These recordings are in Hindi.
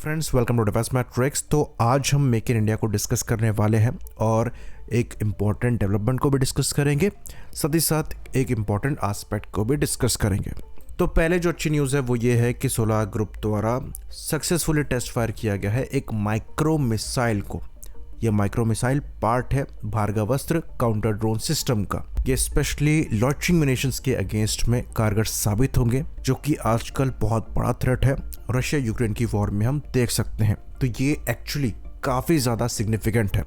Friends, welcome to defence matrix. तो आज हम मेक इन इंडिया को डिस्कस करने वाले हैं और एक इम्पॉर्टेंट डेवलपमेंट को भी डिस्कस करेंगे, साथ ही साथ एक इम्पॉर्टेंट एस्पेक्ट को भी डिस्कस करेंगे। तो पहले जो अच्छी न्यूज़ है वो ये है कि सोलार ग्रुप द्वारा सक्सेसफुली टेस्ट फायर किया गया है एक माइक्रो मिसाइल को। यह माइक्रो मिसाइल पार्ट है भार्गवास्त्र काउंटर ड्रोन सिस्टम का। ये स्पेशली लॉन्चिंग म्यूनिशंस के अगेंस्ट में कारगर साबित होंगे, जो कि आजकल बहुत बड़ा थ्रेट है रशिया यूक्रेन की वॉर में हम देख सकते हैं। तो ये एक्चुअली काफ़ी ज़्यादा सिग्निफिकेंट है।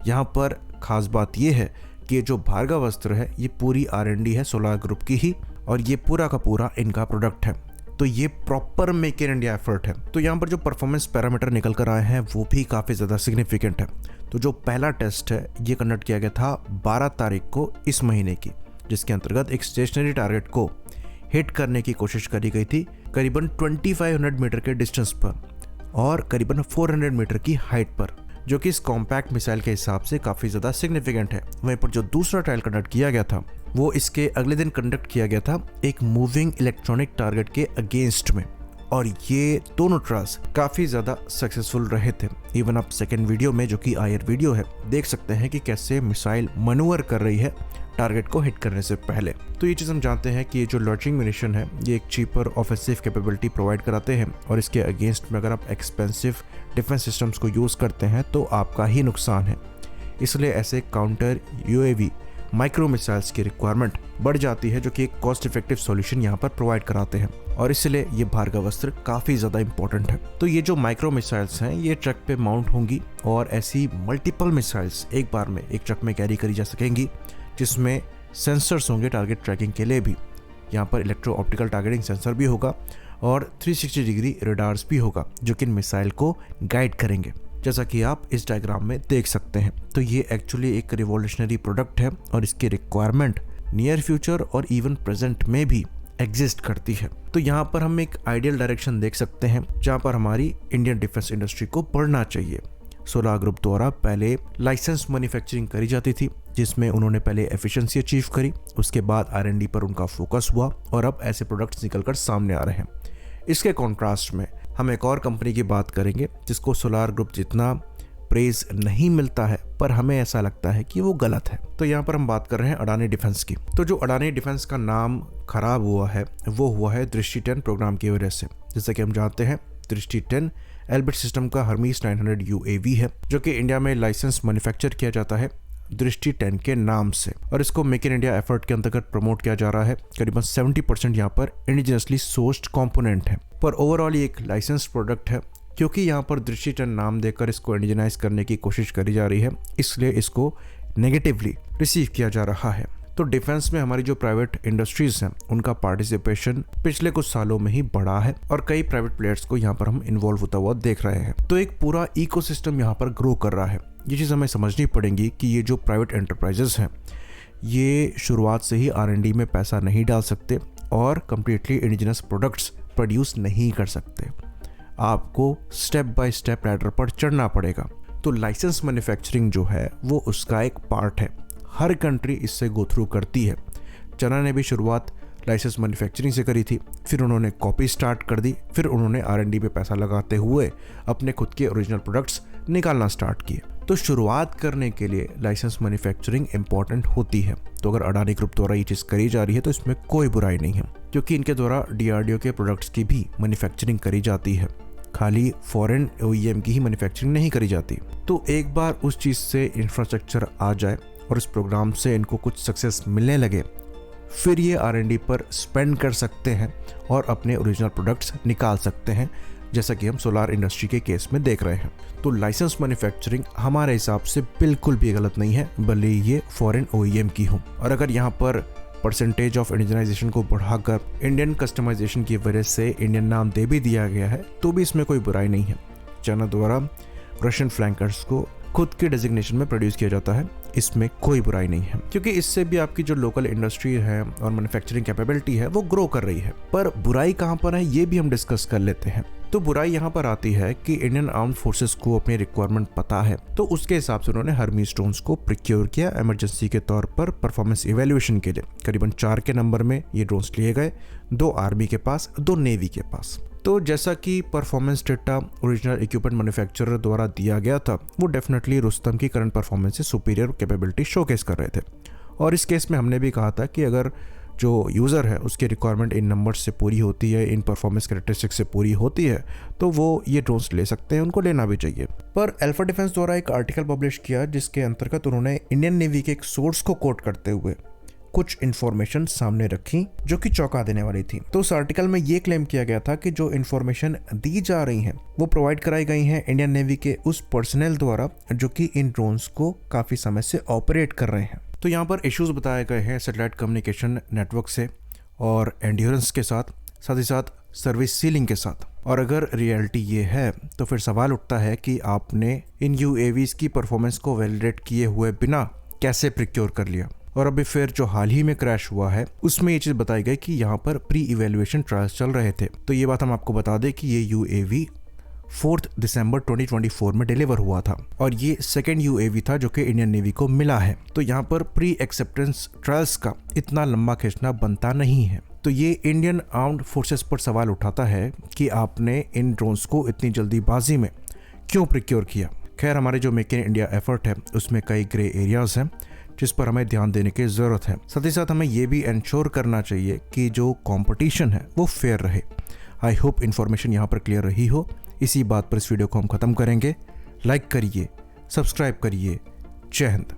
यहाँ पर खास बात ये है कि जो भार्गवास्त्र है ये पूरी R&D है सोलार ग्रुप की ही, और ये पूरा का पूरा इनका प्रोडक्ट है। तो ये proper make in India effort है। तो यहाँ पर जो परफॉर्मेंस पैरामीटर निकल कर आए हैं वो भी काफ़ी ज़्यादा सिग्निफिकेंट है। तो जो पहला टेस्ट है ये कंडक्ट किया गया था 12 तारीख को इस महीने की, जिसके अंतर्गत एक स्टेशनरी टारगेट को हिट करने की कोशिश करी गई थी करीबन 2500 मीटर के डिस्टेंस पर और करीबन 400 मीटर की हाइट पर, जो कि इस कॉम्पैक्ट मिसाइल के हिसाब से काफ़ी ज़्यादा सिग्निफिकेंट है। वहीं पर जो दूसरा ट्रायल कंडक्ट किया गया था वो इसके अगले दिन कंडक्ट किया गया था एक मूविंग इलेक्ट्रॉनिक टारगेट के अगेंस्ट में, और ये दोनों ट्रायल्स काफ़ी ज़्यादा सक्सेसफुल रहे थे। इवन आप सेकेंड वीडियो में, जो कि आयर वीडियो है, देख सकते हैं कि कैसे मिसाइल मनूवर कर रही है टारगेट को हिट करने से पहले। तो ये चीज़ हम जानते हैं कि ये जो लॉन्चिंग म्यूनिशन है ये एक चीपर ऑफेंसिव कैपेबिलिटी प्रोवाइड कराते हैं, और इसके अगेंस्ट में अगर आप एक्सपेंसिव डिफेंस सिस्टम्स को यूज़ करते हैं तो आपका ही नुकसान है। इसलिए ऐसे काउंटर UAV माइक्रो मिसाइल्स की रिक्वायरमेंट बढ़ जाती है, जो कि एक कॉस्ट इफेक्टिव सॉल्यूशन यहाँ पर प्रोवाइड कराते हैं, और इसलिए ये भार्गवास्त्र काफ़ी ज़्यादा इंपॉर्टेंट है। तो ये जो माइक्रो मिसाइल्स हैं ये ट्रक पे माउंट होंगी, और ऐसी मल्टीपल मिसाइल्स एक बार में एक ट्रक में कैरी करी जा सकेंगी, जिसमें सेंसर्स होंगे टारगेट ट्रैकिंग के लिए भी। यहाँ पर इलेक्ट्रो ऑप्टिकल टारगेटिंग सेंसर भी होगा और 360 डिग्री रेडार्स भी होगा, जो कि इन मिसाइल को गाइड करेंगे, जैसा कि आप इस डायग्राम में देख सकते हैं। तो ये एक्चुअली एक रिवॉल्यूशनरी प्रोडक्ट है, और इसकी रिक्वायरमेंट नियर फ्यूचर और इवन प्रेजेंट में भी एग्जिस्ट करती है। तो यहाँ पर हम एक आइडियल डायरेक्शन देख सकते हैं जहाँ पर हमारी इंडियन डिफेंस इंडस्ट्री को बढ़ना चाहिए। सोलार ग्रुप द्वारा पहले लाइसेंस मैन्युफैक्चरिंग करी जाती थी, जिसमें उन्होंने पहले एफिशिएंसी अचीव करी, उसके बाद R&D पर उनका फोकस हुआ, और अब ऐसे प्रोडक्ट्स निकलकर सामने आ रहे हैं। इसके कॉन्ट्रास्ट में हम एक और कंपनी की बात करेंगे जिसको सोलार ग्रुप जितना प्रेज नहीं मिलता है, पर हमें ऐसा लगता है कि वो गलत है। तो यहाँ पर हम बात कर रहे हैं अडानी डिफेंस की। तो जो अडानी डिफेंस का नाम खराब हुआ है वो हुआ है दृष्टि 10 प्रोग्राम की वजह से। जैसा कि हम जानते हैं दृष्टि 10 एल्बिट सिस्टम का हर्मीस 900 UAV है, जो कि इंडिया में लाइसेंस मैन्युफैक्चर किया जाता है दृष्टि 10 के नाम से, और इसको मेक इन इंडिया एफर्ट के अंतर्गत प्रमोट किया जा रहा है। करीबन 70% यहाँ पर इंडिजिनसली सोर्स्ड कंपोनेंट है, पर ओवरऑल ये एक लाइसेंस प्रोडक्ट है। क्योंकि यहाँ पर दृष्टि 10 नाम देकर इसको इंडिजनाइज करने की कोशिश करी जा रही है, इसलिए इसको नेगेटिवली रिसीव किया जा रहा है। तो डिफेंस में हमारी जो प्राइवेट इंडस्ट्रीज हैं उनका पार्टिसिपेशन पिछले कुछ सालों में ही बढ़ा है, और कई प्राइवेट प्लेयर्स को यहाँ पर हम इन्वॉल्व होता हुआ देख रहे हैं। तो एक पूरा इकोसिस्टम यहाँ पर ग्रो कर रहा है। ये चीज़ हमें समझनी पड़ेगी कि ये जो प्राइवेट एंटरप्राइजेस हैं ये शुरुआत से ही R&D में पैसा नहीं डाल सकते और कम्प्लीटली इंडिजिनस प्रोडक्ट्स प्रोड्यूस नहीं कर सकते। आपको स्टेप बाय स्टेप लैडर पर चढ़ना पड़ेगा। तो लाइसेंस मैन्युफैक्चरिंग जो है वो उसका एक पार्ट है। हर कंट्री इससे गो थ्रू करती है। चाइना ने भी शुरुआत लाइसेंस मैन्युफैक्चरिंग से करी थी, फिर उन्होंने कॉपी स्टार्ट कर दी, फिर उन्होंने R&D पे पैसा लगाते हुए अपने खुद के ओरिजिनल प्रोडक्ट्स निकालना स्टार्ट किए। तो शुरुआत करने के लिए लाइसेंस मैन्युफैक्चरिंग इंपॉर्टेंट होती है। तो अगर अडानी ग्रुप द्वारा ये चीज़ करी जा रही है तो इसमें कोई बुराई नहीं है, क्योंकि इनके द्वारा DRDO के प्रोडक्ट्स की भी मैन्युफैक्चरिंग करी जाती है, खाली फॉरेन OEM की ही मैन्युफैक्चरिंग नहीं करी जाती। तो एक बार उस चीज़ से इंफ्रास्ट्रक्चर आ जाए और इस प्रोग्राम से इनको कुछ सक्सेस मिलने लगे, फिर ये R&D पर स्पेंड कर सकते हैं और अपने ओरिजिनल प्रोडक्ट्स निकाल सकते हैं, जैसा कि हम सोलार इंडस्ट्री के केस में देख रहे हैं। तो लाइसेंस मैन्युफैक्चरिंग हमारे हिसाब से बिल्कुल भी गलत नहीं है, भले ये फॉरेन OEM की हो। और अगर यहाँ पर परसेंटेज ऑफ इंडिजनाइजेशन को बढ़ाकर इंडियन कस्टमाइजेशन की वजह से इंडियन नाम दे भी दिया गया है तो भी इसमें कोई बुराई नहीं है। चाइना द्वारा रशियन फ्लैंकर्स को खुद के डेजिग्नेशन में प्रोड्यूस किया जाता है, इसमें कोई बुराई नहीं है, क्योंकि इससे भी आपकी जो लोकल इंडस्ट्री है और मैन्युफैक्चरिंग कैपेबिलिटी है वो ग्रो कर रही है। पर बुराई कहाँ पर है ये भी हम डिस्कस कर लेते हैं। तो बुराई यहाँ पर आती है कि इंडियन आर्म्ड फोर्सेस को अपनी रिक्वायरमेंट पता है, तो उसके हिसाब से उन्होंने हर्मीस ड्रोन्स को प्रिक्योर किया इमरजेंसी के तौर पर परफॉर्मेंस इवैल्यूएशन के लिए। करीबन 4 के नंबर में ये ड्रोन्स लिए गए, 2 आर्मी के पास, 2 नेवी के पास। तो जैसा कि performance data original equipment manufacturer द्वारा दिया गया था, वो डेफिनेटली रुस्तम की करंट परफॉर्मेंस से सुपीरियर कैपेबिलिटी शोकेस कर रहे थे। और इस केस में हमने भी कहा था कि अगर जो यूज़र है उसकी रिक्वायरमेंट इन नंबर्स से पूरी होती है, इन परफॉर्मेंस कैरेक्टरिस्टिक्स से पूरी होती है, तो वो ये ड्रोन्स ले सकते हैं, उनको लेना भी चाहिए। पर अल्फा डिफेंस द्वारा एक आर्टिकल पब्लिश किया जिसके अंतर्गत उन्होंने इंडियन नेवी के एक सोर्स को कोट करते हुए कुछ इन्फॉर्मेशन सामने रखी जो कि चौंका देने वाली थी। तो उस आर्टिकल में ये क्लेम किया गया था कि जो इन्फॉर्मेशन दी जा रही हैं वो प्रोवाइड कराई गई हैं इंडियन नेवी के उस पर्सनल द्वारा जो कि इन ड्रोन्स को काफ़ी समय से ऑपरेट कर रहे हैं। तो यहाँ पर इश्यूज बताए गए हैं सैटेलाइट कम्युनिकेशन नेटवर्क से और एंड्योरेंस के साथ ही साथ सर्विस सीलिंग के साथ। और अगर रियलिटी ये है तो फिर सवाल उठता है कि आपने इन यूएवीज की परफॉर्मेंस को वैलिडेट किए हुए बिना कैसे प्रिक्योर कर लिया। और अभी फिर जो हाल ही में क्रैश हुआ है उसमें ये चीज़ बताई गई कि यहाँ पर प्री इवेल्युएशन ट्रायल्स चल रहे थे। तो ये बात हम आपको बता दें कि ये यूएवी 4 दिसंबर 2024 में डिलीवर हुआ था और ये सेकेंड यूएवी था जो कि इंडियन नेवी को मिला है। तो यहाँ पर प्री एक्सेप्टेंस ट्रायल्स का इतना लंबा खींचना बनता नहीं है। तो ये इंडियन आर्म्ड फोर्सेस पर सवाल उठाता है कि आपने इन ड्रोन्स को इतनी जल्दीबाजी में क्यों प्रिक्योर किया। खैर, हमारे जो मेक इन इंडिया एफर्ट है उसमें कई ग्रे एरियाज हैं जिस पर हमें ध्यान देने की ज़रूरत है। साथ ही साथ हमें ये भी इंश्योर करना चाहिए कि जो कंपटीशन है वो फेयर रहे। आई होप इन्फॉर्मेशन यहाँ पर क्लियर रही हो। इसी बात पर इस वीडियो को हम ख़त्म करेंगे। लाइक करिए, सब्सक्राइब करिए। जय हिंद।